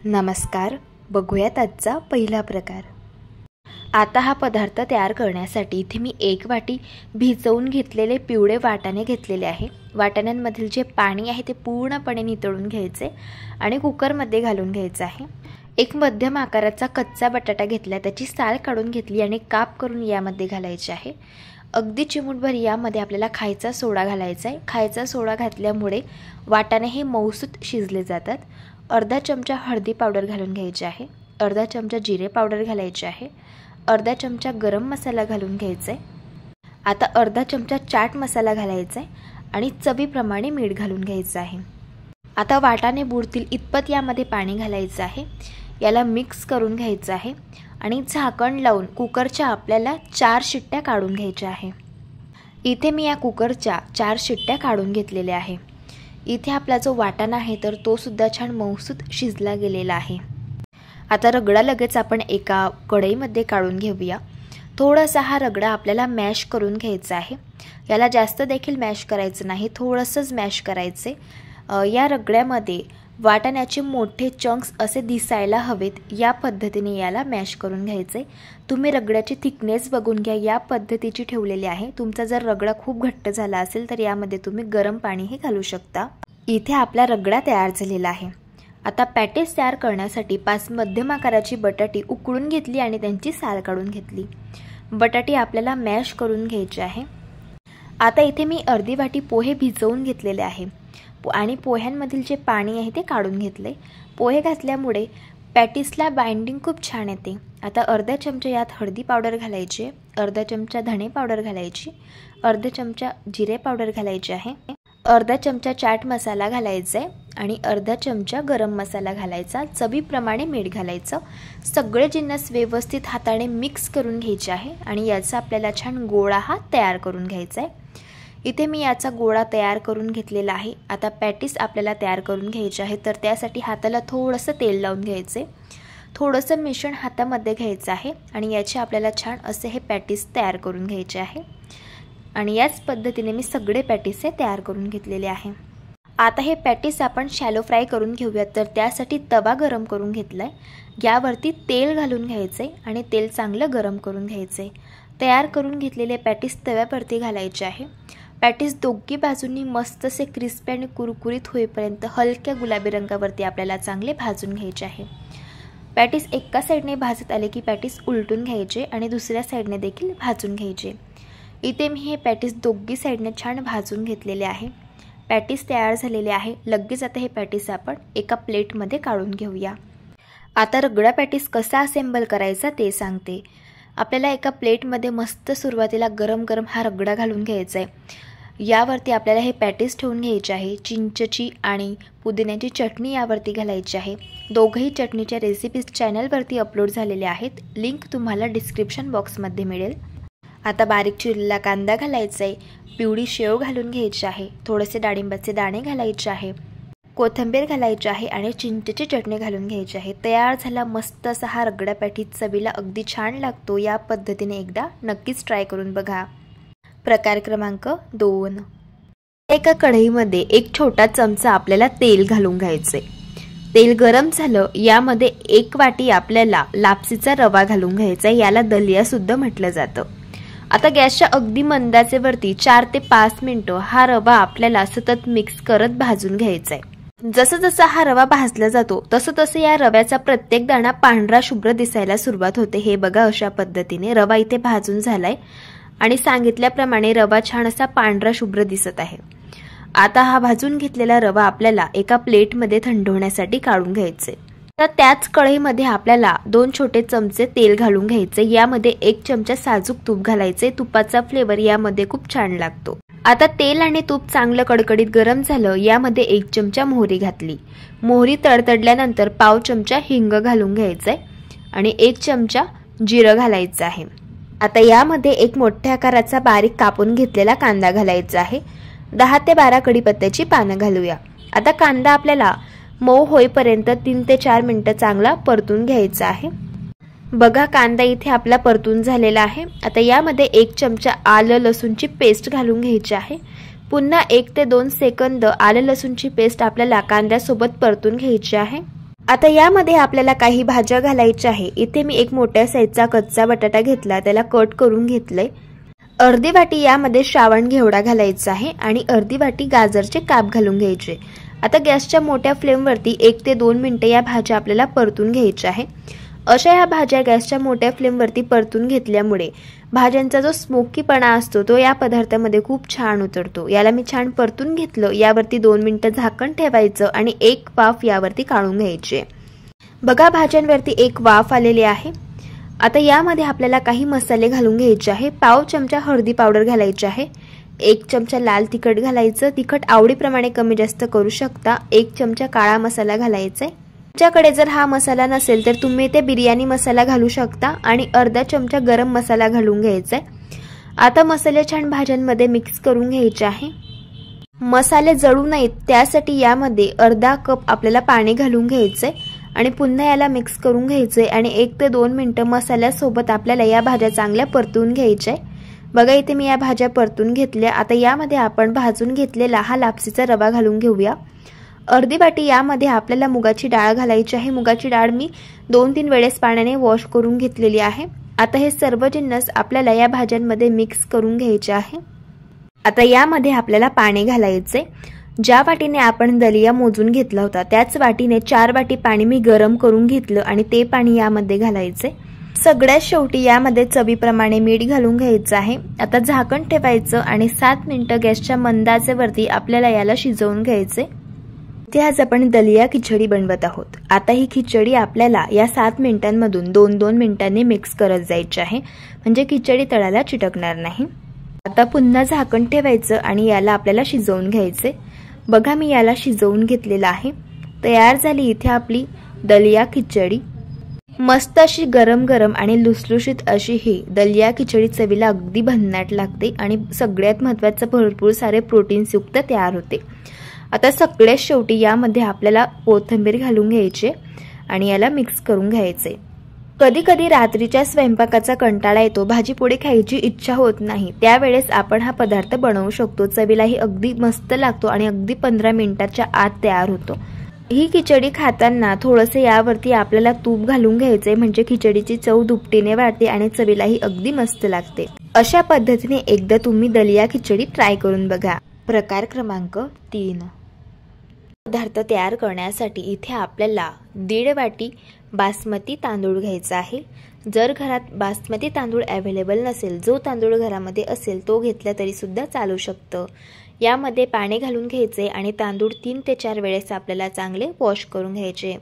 नमस्कार, बघूयात आजचा पहिला प्रकार। आता हा पदार्थ तयार करण्यासाठी इथे मी 1 वाटी भिजवून घेतलेले पिवळे वाटाणे घेतलेले आहे। वाटाण्यांमधील जे पाणी आहे ते पूर्णपणे नितळून घ्यायचे आणि कुकरमध्ये घालून घ्यायचं आहे। एक मध्यम आकाराचा कच्चा बटाटा घेतला, त्याची साल काढून घेतली आणि काप करून यामध्ये घालायचे आहे। अगदी चिमूटभर यामध्ये आपल्याला खायचा सोडा घालायचा आहे। खायचा सोडा घातल्यामुळे वाटाणे हे मऊसूत शिजले जातात। अर्धा चमचा हळदी पावडर घालून घ्यायची आहे। अर्धा चमचा जिरे पावडर घालायचे आहे। अर्धा चमचा गरम मसाला घालून घ्यायचा आहे। आता अर्धा चमचा चाट मसाला घालायचा आहे आणि चवीप्रमाणे मीठ घालून घ्यायचं आहे। आता वाटाणे बुडतील इतपत यामध्ये पाणी घालायचं आहे। याला मिक्स करून घ्यायचं आहे आणि झाकण लावून कुकरच्या आपल्याला 4 शिट्ट्या काढून घ्यायच्या आहे। इथे मी या कुकरच्या 4 शिट्ट्या काढून घेतलेल्या आहे। इथे आपला जो वाटाणा आहे तर तो सुद्धा छान मऊसूत शिजला गेलेला आहे। आता रगडा लगेच आपण एका कढईमध्ये काढून घेऊया। थोडासा हा रगडा आपल्याला मॅश करून घ्यायचा आहे। याला जास्त देखील मॅश करायचं नाही, थोडंसंच मॅश करायचे। या रगड्यामध्ये वाटाण्याचे मोठे चंक्स असे दिसायला हवेत, या पद्धतीने याला मॅश करून घ्यायचे। तुम्ही रगड्याची थिकनेस बघून घ्या, या पद्धतीची ठेवलेली आहे। तुमचा जर रगडा खूप घट्ट झाला असेल तर यामध्ये तुम्ही गरम पाणीही घालू शकता। इथे आपला रगडा तयार झालेला आहे। आता पॅटीस तयार करण्यासाठी 5 मध्यम आकाराची बटाटी उकळून घेतली आणि त्यांची साल काढून घेतली। बटाटी आपल्याला मॅश करून घ्यायची आहे। आता इथे मी अर्धी वाटी पोहे भिजवून घेतलेले आहे आणि पोह्यांमधील जे पाणी आहे ते काढून घेतले। पोहे घातल्यामुळे पॅटीसला बाइंडिंग खूप छान येते। आता अर्धा चमचा यात हळदी पावडर घालायची, अर्धा चमचा धणे पावडर घालायची, अर्धा चमचा जिरे पावडर घालायचे आहे, अर्धा चमचा चाट मसाला घालायचा आहे आणि अर्धा चमचा गरम मसाला घालायचा। चवीप्रमाणे मीठ घालायचं। सगळे जिन्नस व्यवस्थित हाताने मिक्स करून घ्यायचे आहे आणि याचा आपल्याला छान गोळा हा तयार करून घ्यायचा आहे। इथे मी याचा गोळा तयार करून घेतलेला आहे। आता पॅटीस आपल्याला तयार करून घ्यायचे आहे, तर त्यासाठी हाताला थोडंसं तेल लावून घ्यायचे। थोडंसं मिश्रण हातामध्ये घ्यायचं आहे आणि याचे आपल्याला छान असे हे पॅटीस तयार करून घ्यायचे आहे आणि याच पद्धतीने मी सगळे पॅटीस हे तयार करून घेतलेले आहे। आता हे पॅटीस आपण शॅलो फ्राय करून घेऊयात, तर त्यासाठी तवा गरम करून घेतलाय। यावरती तेल घालून घ्यायचे आणि तेल चांगलं गरम करून घ्यायचे। तयार करून घेतलेले पॅटीस तव्यावरती घालायचे आहे। पॅटीस दोन्ही बाजूंनी मस्त असे क्रिस्पी आणि कुरकुरीत होईपर्यंत हलक्या गुलाबी रंगावरती आपल्याला चांगले भाजून घ्यायचे आहे। पॅटीस एका साईडने भाजत आले की पॅटीस उलटून घ्यायचे आणि दुसऱ्या साईडने देखील भाजून घ्यायचे। इथे मी हे पॅटीस दोन्ही साईडने छान भाजून घेतलेले आहे। पॅटीस तयार झालेले आहे। लगेच आता हे पॅटीस आपण एका प्लेटमध्ये काढून घेऊया। आता रगडा पॅटीस कसा असेंबल करायचा ते सांगते। आपल्याला एका प्लेटमध्ये मस्त सुरुवातीला गरम गरम हा रगडा घालून घ्यायचा आहे। यावरती आपल्याला हे पॅटीस ठेवून घ्यायचे आहे। चिंचची आणि पुदिन्याची चटणी यावरती घालायची आहे। दोघंही चटणीच्या रेसिपीज चॅनलवरती अपलोड झालेल्या आहेत, लिंक तुम्हाला डिस्क्रिप्शन बॉक्समध्ये मिळेल। आता बारीक चिरलेला कांदा घालायचा आहे, पिवळी शेव घालून घ्यायची आहे, थोडेसे डाळिंबाचे दाणे घालायचे आहे, कोथिंबीर घालायची आहे आणि चिंचेची चटणी घालून घ्यायची आहे। तयार झाला मस्त असा हा रगडा पॅटीस, चवीला अगदी छान लागतो। या पद्धतीने एकदा नक्कीच ट्राय करून बघा। प्रकार क्रमांक 2, एका कढईमध्ये एक छोटा चमचा आपल्याला तेल घालून घ्यायचे। तेल गरम झालं, यामध्ये 1 वाटी आपल्याला लापसीचा रवा घालून घ्यायचा, याला दलिया सुद्धा म्हटलं जातं। आता गॅसच्या अगदी मंद आचेवरती 4 ते 5 मिनिटं हा रवा आपल्याला सतत मिक्स करत भाजून घ्यायचा आहे। जसं जसं हा रवा भाजला जातो तसं तसं या रव्याचा प्रत्येक दाणा पांढरा शुभ्र दिसायला सुरुवात होते। हे बघा, अशा पद्धतीने रवा इथे भाजून झालाय आणि सांगितल्याप्रमाणे रवा छान असा पांढरा शुभ्र दिसत आहे। आता हा भाजून घेतलेला रवा आपल्याला एका प्लेटमध्ये थंड होण्यासाठी काढून घ्यायचे। तर त्याच कढईमध्ये आपल्याला 2 छोटे चमचे तेल घालून घ्यायचे। यामध्ये 1 चमचा साजूक तूप घालायचे। तुपाचा फ्लेवर यामध्ये खूप छान लागतो। आता तेल आणि तूप चांगलं कडकडीत गरम झालं, यामध्ये 1 चमचा मोहरी घातली। मोहरी तडतडल्यानंतर पाव चमचा हिंग घालून घ्यायचंय आणि 1 चमचा जिरं घालायचं आहे। आता यामध्ये एक मोठ्या आकाराचा बारीक कापून घेतलेला कांदा घालायचा आहे। 10 ते 12 कढीपत्त्याची पानं घालूया। आता कांदा आपल्याला मऊ होईपर्यंत 3 ते 4 मिनिटं चांगला परतून घ्यायचा आहे। बघा, कांदा इथे आपला परतून झालेला आहे। आता यामध्ये 1 चमचा आलं लसूणची पेस्ट घालून घ्यायची आहे। पुन्हा 1 ते 2 सेकंद आलं लसूणची पेस्ट आपल्याला कांद्यासोबत परतून घ्यायची आहे। आता यामध्ये आपल्याला काही भाज्या घालायच्या आहे। इथे मी एक मोठ्या साईजचा कच्चा बटाटा घेतला, त्याला कट करून घेतलंय। अर्धी वाटी यामध्ये श्रावण घेवडा घालायचा आहे आणि अर्धी वाटी गाजरचे काप घालून घ्यायचे। आता गॅसच्या मोठ्या फ्लेमवरती 1 ते 2 मिनिटे या भाज्या आपल्याला परतून घ्यायच्या आहे। अशा ह्या भाज्या गॅसच्या मोठ्या फ्लेमवरती परतून घेतल्यामुळे भाज्यांचा जो स्मोकीपणा असतो तो या पदार्थामध्ये खूप छान उतरतो। याला मी छान परतून घेतलं। यावरती 2 मिनिटं झाकण ठेवायचं आणि एक वाफ यावरती काढून घ्यायची। बघा भाज्यांवरती एक वाफ आलेली आहे। आता यामध्ये आपल्याला काही मसाले घालून घ्यायचे आहे। पाव चमचा हळदी पावडर घालायची आहे, 1 चमचा लाल तिखट घालायचं, तिखट आवडीप्रमाणे कमी जास्त करू शकता। 1 चमचा काळा मसाला घालायचा आहे। तुमच्याकडे जर हा मसाला नसेल तर तुम्ही ते बिर्याणी मसाला घालू शकता आणि अर्धा चमचा गरम मसाला घालून घ्यायचा आहे। आता मसाले छान भाज्यांमध्ये मिक्स करून घ्यायचे आहे। मसाले जळू नयेत त्यासाठी यामध्ये अर्धा कप आपल्याला पाणी घालून घ्यायचे आणि पुन्हा याला मिक्स करून घ्यायचे आणि 1 ते 2 मिनिटं मसाल्यासोबत आपल्याला या भाज्या चांगल्या परतून घ्यायच्या। बघा इथे मी या भाज्या परतून घेतल्या। आता यामध्ये आपण भाजून घेतलेला हा लापसीचा रवा घालून घेऊया। अर्धी वाटी यामध्ये आपल्याला मुगाची डाळ घालायची आहे। मुगाची डाळ मी 2-3 वेळेस पाण्याने वॉश करून घेतलेली आहे। आता हे सर्व जिन्नस आपल्याला या भाज्यांमध्ये मिक्स करून घ्यायचे आहे। आता यामध्ये आपल्याला पाणी घालायचे। ज्या वाटीने आपण दलिया मोजून घेतला होता त्याच वाटीने 4 वाटी पाणी मी गरम करून घेतलं आणि ते पाणी यामध्ये घालायचे। सगळ्यात शेवटी यामध्ये चवीप्रमाणे मीठ घालून घ्यायचं आहे। आता झाकण ठेवायचं आणि 7 मिनिटं गॅसच्या मंद आचेवरती आपल्याला याला शिजवून घ्यायचे। इथे आज आपण दलिया खिचडी बनवत आहोत। आता ही खिचडी आपल्याला या 7 मिनिटांमधून 2-2 मिनिटांनी मिक्स करत जायची आहे, म्हणजे खिचडी तळाला चिटकणार नाही। आता पुन्हा झाकण ठेवायचं आणि याला आपल्याला शिजवून घ्यायचे। बघा मी याला शिजवून घेतलेला आहे। तयार झाली इथे आपली दलिया खिचडी। मस्त अशी गरम गरम आणि लुसलुशीत अशी ही दलिया खिचडी चवीला अगदी भन्नाट लागते आणि सगळ्यात महत्त्वाचं भरपूर सारे प्रोटीन्स युक्त तयार होते। आता सगळ्यात शेवटी यामध्ये आपल्याला कोथिंबीर घालून घ्यायची आणि याला मिक्स करून घ्यायचे। कधी कधी रात्रीच्या स्वयंपाकाचा कंटाळा येतो, भाजीपोळी खायची इच्छा होत नाही, त्यावेळेस आपण हा पदार्थ बनवू शकतो। चवीलाही अगदी मस्त लागतो आणि अगदी 15 मिनिटाच्या आत तयार होतो। ही खिचडी खाताना थोडंसं यावरती आपल्याला तूप घालून घ्यायचे, म्हणजे खिचडीची चव दुपटीने वाढते आणि चवीलाही अगदी मस्त लागते। अशा पद्धतीने एकदा तुम्ही दलिया खिचडी ट्राय करून बघा। प्रकार क्रमांक 3। पदार्थ तयार करण्यासाठी इथे आपल्याला 1.5 वाटी बासमती तांदूळ घ्यायचा आहे। जर घरात बासमती तांदूळ अवेलेबल नसेल, जो तांदूळ घरामध्ये असेल तो घेतला तरी सुद्धा चालू शकतं। यामध्ये पाणी घालून घ्यायचे आणि तांदूळ 3 ते 4 वेळेस आपल्याला चांगले वॉश करून घ्यायचे।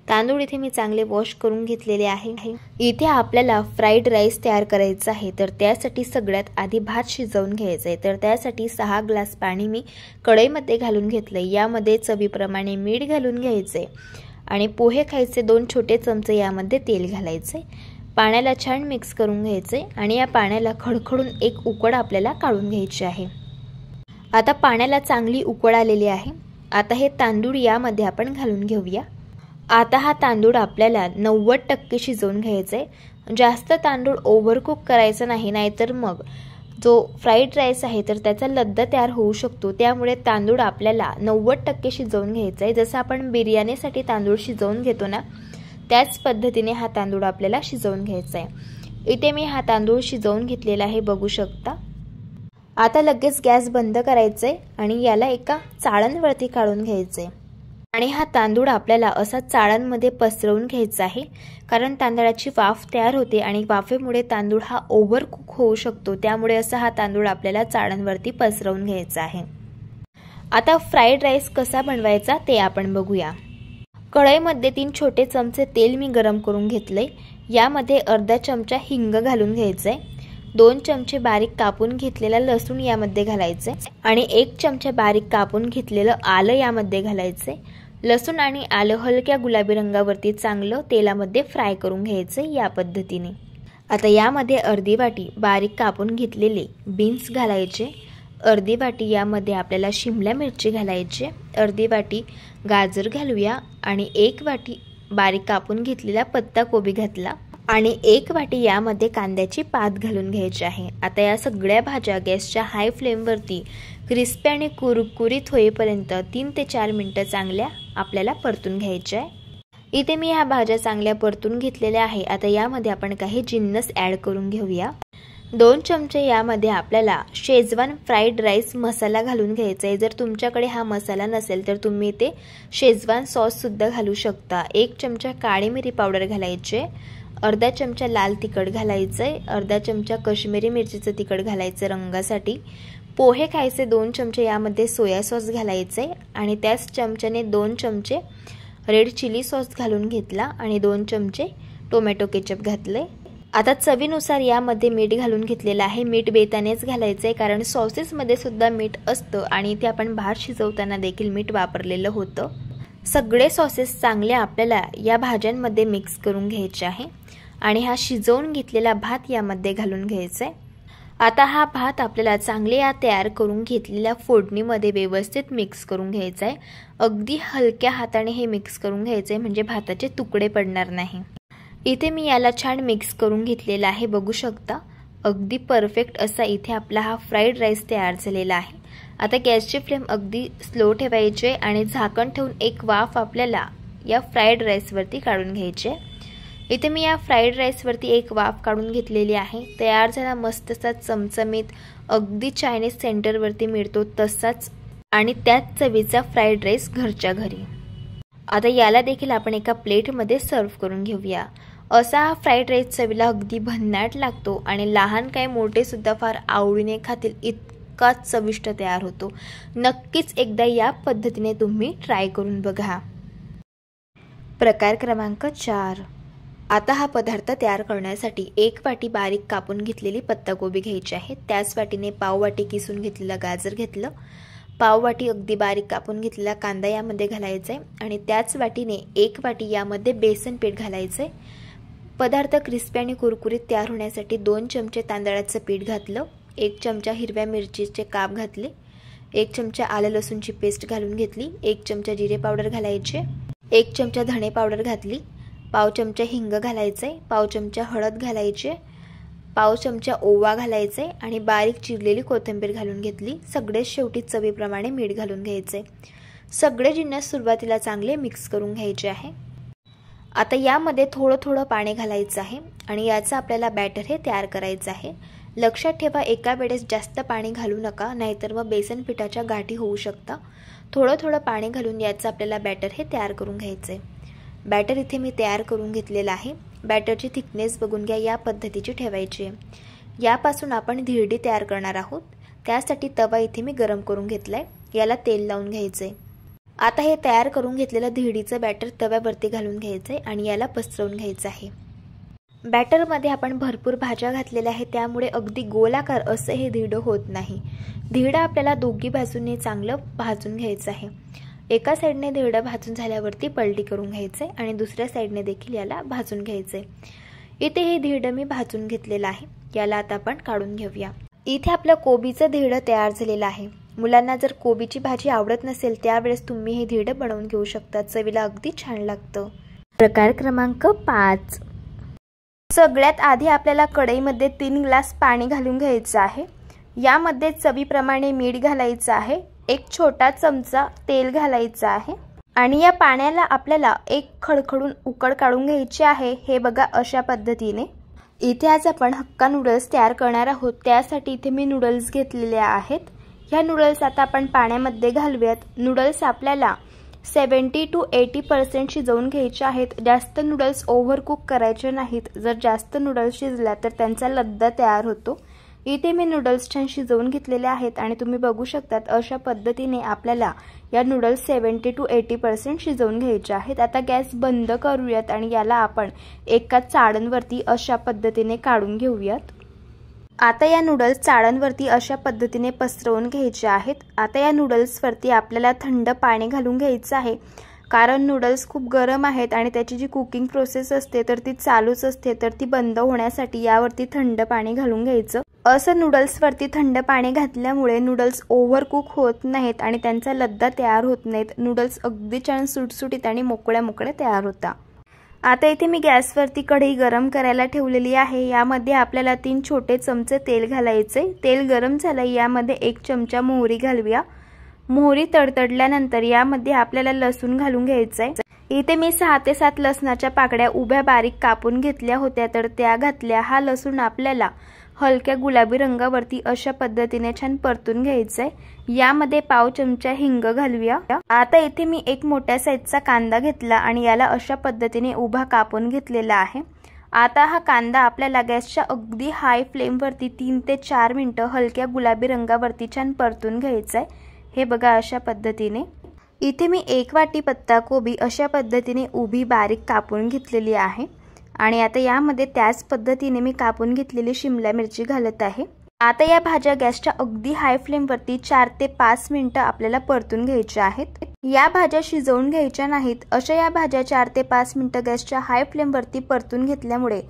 तांदूळ इथे मी चांगले वॉश करून घेतलेले आहे। इथे आपल्याला फ्राईड राईस तयार करायचा आहे, तर त्यासाठी सगळ्यात आधी भात शिजवून घ्यायचा आहे। तर त्यासाठी 6 ग्लास पाणी मी कढईमध्ये घालून घेतले। यामध्ये चवीप्रमाणे मीठ घालून घ्यायचे आणि पोहे खायचे 2 छोटे चमचे यामध्ये तेल घालायचे। पाण्याला छान मिक्स करून घ्यायचे आणि या पाण्याला खडखडून एक उकळ आपल्याला काढून घ्यायची आहे। आता पाण्याला चांगली उकळ आलेली आहे। आता हे तांदूळ यामध्ये आपण घालून घेऊया। आता हा तांदूळ आपल्याला 90% शिजवून घ्यायचे। जास्त तांदूळ ओव्हरकुक करायचं नाही, नाहीतर मग जो फ्राईड राईस आहे तर त्याचा लद्दा तयार होऊ शकतो। त्यामुळे तांदूळ आपल्याला 90% शिजवून घ्यायचा आहे। जसं आपण बिर्याणीसाठी तांदूळ शिजवून घेतो ना, त्याच पद्धतीने हा तांदूळ आपल्याला शिजवून घ्यायचा आहे। इथे मी हा तांदूळ शिजवून घेतलेला आहे, बघू शकता। आता लगेच गॅस बंद करायचा आहे आणि याला एका चाळणवरती काढून घ्यायचे आणि हा तांदूळ आपल्याला असा चाळणमध्ये पसरवून घ्यायचा आहे, कारण तांदळाची वाफ तयार होते आणि वाफेमुळे तांदूळ हा ओव्हर कुक होऊ शकतो। त्यामुळे असा हा तांदूळ आपल्याला चाळणवरती पसरवून घ्यायचा आहे। आता फ्राईड राईस कसा बनवायचा ते आपण बघूया। कढईमध्ये 3 छोटे चमचे तेल मी गरम करून घेतले। यामध्ये अर्धा चमचा हिंग घालून घ्यायचे, 2 चमचे बारीक कापून घेतलेला लसूण यामध्ये घालायचे आणि 1 चमचा बारीक कापून घेतलेलं आलं यामध्ये घालायचे। लसूण आणि आलं हलक्या गुलाबी रंगावरती चांगलं तेलामध्ये फ्राय करून घ्यायचे या पद्धतीने। आता यामध्ये अर्धी वाटी बारीक कापून घेतलेले बीन्स घालायचे, अर्धी वाटी यामध्ये आपल्याला शिमला मिरची घालायची, अर्धी वाटी गाजर घालूया आणि 1 वाटी बारीक कापून घेतलेला पत्ता कोबी घातला आणि 1 वाटी यामध्ये कांद्याची पात घालून घ्यायची आहे। आता या सगळ्या भाज्या गॅसच्या हाय फ्लेमवरती क्रिस्पी आणि कुरकुरीत होईपर्यंत 3 ते 4 मिनिटं चांगल्या आपल्याला परतून घ्यायच्या आहे। इथे मी ह्या भाज्या चांगल्या परतून घेतलेल्या आहे। आता यामध्ये आपण काही जिन्नस ॲड करून घेऊया। 2 चमचे यामध्ये आपल्याला शेजवान फ्राईड राईस मसाला घालून घ्यायचा आहे। जर तुमच्याकडे हा मसाला नसेल तर तुम्ही ते शेजवान सॉस सुद्धा घालू शकता। 1 चमचा काळी मिरी पावडर घालायचे, अर्धा चमचा लाल तिखट घालायचे, अर्धा चमचा काश्मीरी मिरचीचं तिखट घालायचं रंगासाठी। पोहे खायचे 2 चमचे यामध्ये सोया सॉस घालायचे आणि त्याच चमच्याने 2 चमचे रेड चिली सॉस घालून घेतला आणि 2 चमचे टोमॅटो केचप घातले। आता चवीनुसार यामध्ये मीठ घालून घेतलेलं आहे। मीठ बेतानेच घालायचं आहे कारण सॉसेसमध्ये सुद्धा मीठ असतं आणि इथे आपण भात शिजवताना देखील मीठ वापरलेलं होतं। सगळे सॉसेस चांगले आपल्याला या भाज्यांमध्ये मिक्स करून घ्यायचे आहे आणि हा शिजवून घेतलेला भात यामध्ये घालून घ्यायचा आहे। आता हा भात आपल्याला चांगले या तयार करून घेतलेल्या फोडणीमध्ये व्यवस्थित मिक्स करून घ्यायचा आहे। अगदी हलक्या हाताने हे मिक्स करून घ्यायचे आहे म्हणजे भाताचे तुकडे पडणार नाही। इथे मी याला छान मिक्स करून घेतलेला आहे, बघू शकता। अगदी परफेक्ट असा इथे आपला हा फ्राईड राईस तयार झालेला आहे। आता गॅसची फ्लेम अगदी स्लो ठेवायची आणि झाकण ठेवून एक वाफ आपल्याला या फ्राईड राईसवरती काढून घ्यायची आहे। इथे मी या फ्राईड राईसवरती एक वाफ काढून घेतलेली आहे। तयार झाला मस्तसा चमचमीत अगदी चायनीज सेंटरवरती मिळतो तसाच आणि त्याच चवीचा फ्राईड राईस घरच्या घरी। आता याला देखील आपण एका प्लेटमध्ये सर्व करून घेऊया। असा हा फ्राईड राईस चवीला अगदी भन्नाट लागतो आणि लहान काय मोठे सुद्धा फार आवडीने खातील इतका चविष्ट तयार होतो। नक्कीच एकदा या पद्धतीने तुम्ही ट्राय करून बघा। प्रकार क्रमांक 4। आता हा पदार्थ तयार करण्यासाठी 1 वाटी बारीक कापून घेतलेली पत्ताकोबी घ्यायची आहे। त्याच वाटीने पाव वाटी किसून घेतलेला गाजर घेतलं, पाव वाटी अगदी बारीक कापून घेतलेला कांदा यामध्ये घालायचा आहे आणि त्याच वाटीने 1 वाटी यामध्ये बेसन पीठ घालायचं आहे। पदार्थ क्रिस्पी आणि कुरकुरीत तयार होण्यासाठी 2 चमचे तांदळाचं पीठ घातलं, 1 चमचा हिरव्या मिरचीचे काप घातले, 1 चमचा आलं लसूणची पेस्ट घालून घेतली, 1 चमचा जिरे पावडर घालायचे, 1 चमचा धणे पावडर घातली, पाव चमचा हिंग घालायचे, पाव चमचा हळद घालायचे, पाव चमचा ओवा घालायचे आणि बारीक चिरलेली कोथिंबीर घालून घेतली। सगळे शेवटी चवीप्रमाणे मीठ घालून घ्यायचे। सगळे जिन्नस सुरुवातीला चांगले मिक्स करून घ्यायचे आहे। आता यामध्ये थोडं थोडं पाणी घालायचं आहे आणि याचं आपल्याला बॅटर हे तयार करायचं आहे। लक्षात ठेवा एका वेळेस जास्त पाणी घालू नका, नाहीतर मग बेसन पिठाच्या गाठी होऊ शकतात। थोडं थोडं पाणी घालून याचं आपल्याला बॅटर हे तयार करून घ्यायचे। बॅटर इथे मी तयार करून घेतलेला आहे। बॅटरची थिकनेस बघून घ्या, या पद्धतीची ठेवायची आहे। यापासून आपण धिरडी तयार करणार आहोत। त्यासाठी तवा इथे मी गरम करून घेतलाय, याला तेल लावून घ्यायचंय। आता हे तयार करून घेतलेलं धिरडीचं बॅटर तव्यावरती घालून घ्यायचंय आणि याला पसरवून घ्यायचं आहे। बॅटरमध्ये आपण भरपूर भाज्या घातलेल्या आहेत त्यामुळे अगदी गोलाकार असं हे धिरडं होत नाही। धिरडं आपल्याला दोघी बाजूने चांगलं भाजून घ्यायचं आहे। एका साइडने धिरडं भाजून झाल्यावरती पलटी करून घ्यायचे आणि दुसऱ्या साइडने देखील याला भाजून घ्यायचे। इथे हे धिरडं मी भाजून घेतलेलं आहे, याला आता आपण काढून घेऊया। इथे आपलं कोबीचं धिरडं तयार झालेलं आहे। मुलांना जर कोबीची भाजी आवडत नसेल त्यावेळेस तुम्ही हे धिरडं बनवून घेऊ शकता, चवीला अगदी छान लागतं। प्रकार क्रमांक 5। सगळ्यात आधी आपल्याला कढईमध्ये 3 ग्लास पाणी घालून घ्यायचं आहे। यामध्ये चवीप्रमाणे मीठ घालायचं आहे, 1 छोटा चमचा तेल घालायचं आहे आणि या पाण्याला आपल्याला एक खडखडून उकळ काढून घ्यायची आहे। हे बघा अशा पद्धतीने। इथे आज आपण हक्का नूडल्स तयार करणार आहोत, त्यासाठी इथे मी नूडल्स घेतलेले आहेत। ह्या नूडल्स आता आपण पाण्यामध्ये घालूयात। नूडल्स आपल्याला 70 to 80% शिजवून घ्यायचे आहेत। जास्त नूडल्स ओव्हर कुक करायचे नाहीत, जर जास्त नूडल्स शिजल्या तर त्यांचा लद्दा तयार होतो। इथे मी नूडल्स छान शिजवून घेतलेले आहेत आणि तुम्ही बघू शकतात अशा पद्धतीने आपल्याला या नूडल्स 70 to 80% शिजवून घ्यायचे आहेत। आता गॅस बंद करूयात आणि याला आपण एका चाळणवरती अशा पद्धतीने काढून घेऊयात। आता या नूडल्स चाळणवरती अशा पद्धतीने पसरवून घ्यायचे आहेत। आता या नूडल्सवरती आपल्याला थंड पाणी घालून घ्यायचं आहे, कारण नूडल्स खूप गरम आहेत आणि त्याची जी कुकिंग प्रोसेस असते तर ती चालूच असते, तर ती बंद होण्यासाठी यावरती थंड पाणी घालून घ्यायचं। असं नूडल्सवरती थंड पाणी घातल्यामुळे नूडल्स ओव्हर कुक होत नाहीत आणि त्यांचा लद्दा तयार होत नाहीत। नूडल्स अगदी छान सुटसुटीत आणि मोकळ्या मोकळ्या तयार होतात। आता इथे मी गॅसवरती कढई गरम करायला ठेवलेली आहे। यामध्ये आपल्याला 3 छोटे चमचे तेल घालायचे। तेल गरम झालं, यामध्ये 1 चमचा मोहरी घालूया। मोहरी तडतडल्यानंतर यामध्ये आपल्याला लसूण घालून घ्यायचंय। इथे मी 6 ते 7 लसणाच्या पाकळ्या उभ्या बारीक कापून घेतल्या होत्या, तर त्या घातल्या। हा लसूण आपल्याला हलक्या गुलाबी रंगावरती अशा पद्धतीने छान परतून घ्यायचा आहे। यामध्ये पाव चमचा हिंग घालूया। आता इथे मी एक मोठ्या साईजचा कांदा घेतला आणि याला अशा पद्धतीने उभा कापून घेतलेला आहे। आता हा कांदा आपल्याला गॅसच्या अगदी हाय फ्लेमवरती 3 ते 4 मिनिटं हलक्या गुलाबी रंगावरती छान परतून घ्यायचा आहे। हे बघा अशा पद्धतीने। इथे मी 1 वाटी पत्ता कोबी अशा पद्धतीने उभी बारीक कापून घेतलेली आहे आणि आता यामध्ये त्याच पद्धतीने मी कापून घेतलेली शिमला मिरची घालत आहे। आता या भाज्या गॅसच्या अगदी हाय फ्लेमवरती 4 ते 5 मिनिटं आपल्याला परतून घ्यायच्या आहेत। या भाज्या शिजवून घ्यायच्या नाहीत। अशा या भाज्या 4 ते 5 मिनिटं गॅसच्या हाय फ्लेमवरती परतून घेतल्यामुळे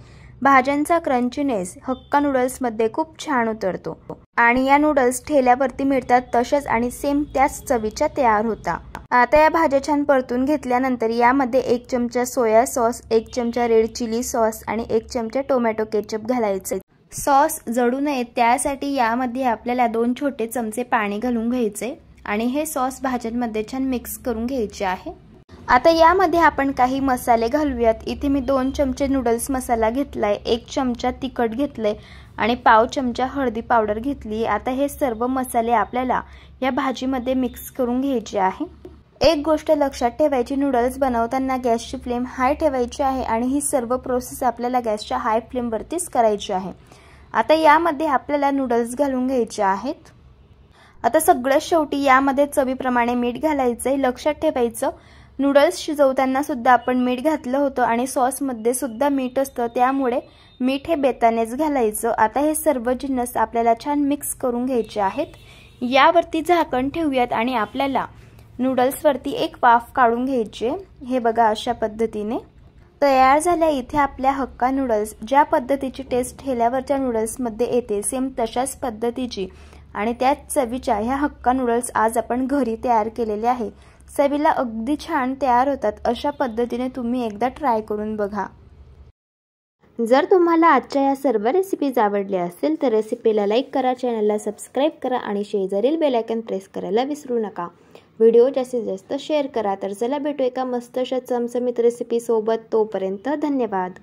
भाज्यांचा क्रंचीनेस हक्का नूडल्स मध्ये खूप छान उतरतो आणि या नूडल्स ठेल्यावरती मिळतात तसेच आणि सेम त्याच चवीच्या तयार होतात। आता या भाज्या छान परतून घेतल्यानंतर यामध्ये 1 चमचा सोया सॉस, 1 चमचा रेड चिली सॉस आणि 1 चमचा टोमॅटो केचप घालायचे। सॉस जळू नये त्यासाठी यामध्ये आपल्याला 2 छोटे चमचे पाणी घालून घ्यायचे आणि हे सॉस भाज्यांमध्ये छान मिक्स करून घ्यायचे आहे। आता यामध्ये आपण काही मसाले घालूयात। इथे मी 2 चमचे नूडल्स मसाला घेतलाय, 1 चमचा तिखट घेतले आणि पाव चमचा हळदी पावडर घेतली। आता हे सर्व मसाले आपल्याला या भाजीमध्ये मिक्स करून घ्यायचे आहे। एक गोष्ट लक्षात ठेवायची, नूडल्स बनवताना गॅसची फ्लेम हाय ठेवायची आहे आणि ही सर्व प्रोसेस आपल्याला गॅसच्या हाय फ्लेमवरतीच करायची आहे। आता यामध्ये आपल्याला नूडल्स घालून घ्यायचे आहेत। आता सगळ्यात शेवटी यामध्ये चवीप्रमाणे मीठ घालायचे। लक्षात ठेवायचं, नूडल्स शिजवताना सुद्धा आपण मीठ घातलं होतं आणि सॉस मध्ये सुद्धा मीठ असतं, त्यामुळे मीठ हे बेतानेच घालायचं। आता हे सर्व जिन्नस आपल्याला छान मिक्स करून घ्यायचे आहेत। यावरती झाकण ठेवूयात आणि आपल्याला नूडल्स वरती एक वाफ काढून घ्यायची। हे बघा अशा पद्धतीने तयार झाल्या इथे आपल्या हक्का नूडल्स। ज्या पद्धतीची टेस्ट ठेल्यावरच्या नूडल्स मध्ये येते सेम तशाच पद्धतीची आणि त्याच चवीच्या ह्या हक्का नूडल्स आज आपण घरी तयार केलेले आहे। चवीला अगदी छान तयार होतात। अशा पद्धतीने तुम्ही एकदा ट्राय करून बघा। जर तुम्हाला आजच्या या सर्व रेसिपीज आवडल्या असेल तर रेसिपीला लाईक करा, चॅनलला सबस्क्राईब करा आणि शेजारील बेल आयकॉन प्रेस करायला विसरू नका। व्हिडिओ जास्तीत जास्त शेअर करा। तर चला भेटू एका मस्त अशा चमचमीत रेसिपी सोबत। तोपर्यंत धन्यवाद।